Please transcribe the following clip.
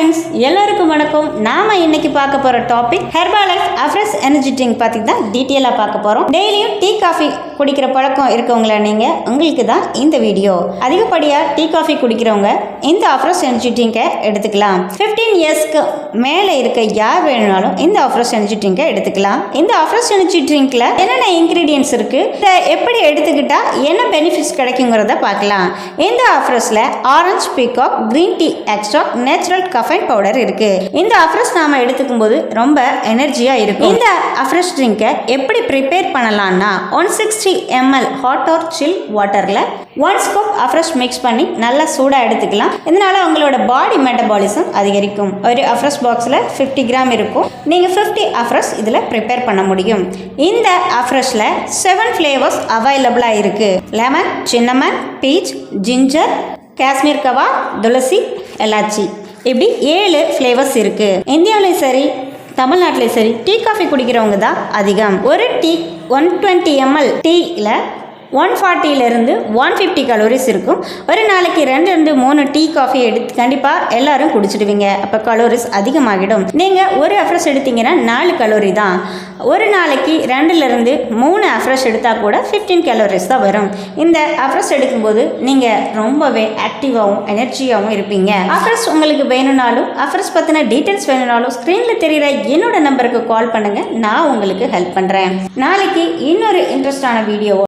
Friends, எல்லாருக்கும் வணக்கம். நாம இன்னைக்கு பார்க்க போற டாபிக் ஹெர்பாலைஃப் அஃப்ரெஷ் எனர்ஜி ட்ரிங்க் பத்தி தான் டீட்டெயிலாக பார்க்க போறோம். டெய்லியும் டீ காஃபி குடிக்கிற பழக்கம் இருக்கவங்களா நீங்க, உங்களுக்கு தான் இந்த வீடியோ. அதிகப்படியாக டீ காஃபி குடிக்கிறவங்க இந்த அஃப்ரெஷ் எனர்ஜி ட்ரிங்கை எடுத்துக்கலாம். 15 இயர்ஸ்க்கு மேலே இருக்க யார் வேணும்னாலும் இந்த அஃப்ரெஷ் எனர்ஜி ட்ரிங்கை எடுத்துக்கலாம். இந்த அஃப்ரெஷ் எனர்ஜி ட்ரிங்க்ல என்னென்ன இன்கிரீடியன்ஸ் இருக்கு, இதை எப்படி எடுத்துக்கிட்டா என்ன பெனிஃபிட்ஸ் கிடைக்குங்கிறத பார்க்கலாம். இந்த அஃப்ரெஷ்ல orange peacock green tea extract natural caffeine powder இருக்கு. இந்த அஃப்ரெஷ் நாம எடுத்துக்கும் போது ரொம்ப எனர்ஜியா இருக்கும். இந்த அஃப்ரெஷ் ட்ரிங்கை எப்படி ப்ரிப்பேர் பண்ணலாம்னா 160 ml ஹாட் ஆர் சில் வாட்டர்ல 1 ஸ்கூப் அஃப்ரெஷ் மிக்ஸ் பண்ணி நல்லா சூடா எடுத்துக்கலாம். இதனால உங்களோட பாடி மெட்டபாலிசம் அதிகரிக்கும். ஒரு அஃப்ரெஷ் பாக்ஸ்ல 50 கிராம் இருக்கும். நீங்க 50 அஃப்ரெஷ் இதுல ப்ரிப்பேர் பண்ண முடியும். இந்த அஃப்ரெஷ்ல 7 ஃபிளேவர்ஸ் அவைலபிளா இருக்கு. Lemon, cinnamon, peach, ginger, Kashmir kahwa, tulsi, elaichi, இப்படி 7 ஃப்ளேவர்ஸ் இருக்கு. இந்தியாவிலையும் சரி தமிழ்நாட்டிலையும் சரி டீ காஃபி குடிக்கிறவங்க தான் அதிகம். ஒரு டீ 120 ml டீல 140 150 கலோரிஸ் இருக்கும். ஒரு நாளைக்கு 2-3 டீ காஃபி எடுத்து கண்டிப்பாக எல்லாரும் குடிச்சிடுவீங்க. அப்போ கலோரிஸ் அதிகமாகிடும். நீங்கள் ஒரு அஃப்ரெஷ் எடுத்தீங்கன்னா 4 கலோரி தான். ஒரு நாளைக்கு 2-3 அஃப்ரெஷ் எடுத்தால் கூட 15 கலோரிஸ் தான் வரும். இந்த அஃப்ரெஷ் எடுக்கும்போது நீங்கள் ரொம்பவே ஆக்டிவாகவும் எனர்ஜியாகவும் இருப்பீங்க. அஃப்ரெஷ் உங்களுக்கு வேணும்னாலும் அஃப்ரெஷ் பற்றின டீட்டெயில்ஸ் வேணும்னாலும் ஸ்க்ரீனில் தெரிகிற என்னோட நம்பருக்கு கால் பண்ணுங்கள். நான் உங்களுக்கு ஹெல்ப் பண்ணுறேன். நாளைக்கு இன்னொரு இன்ட்ரெஸ்டான வீடியோ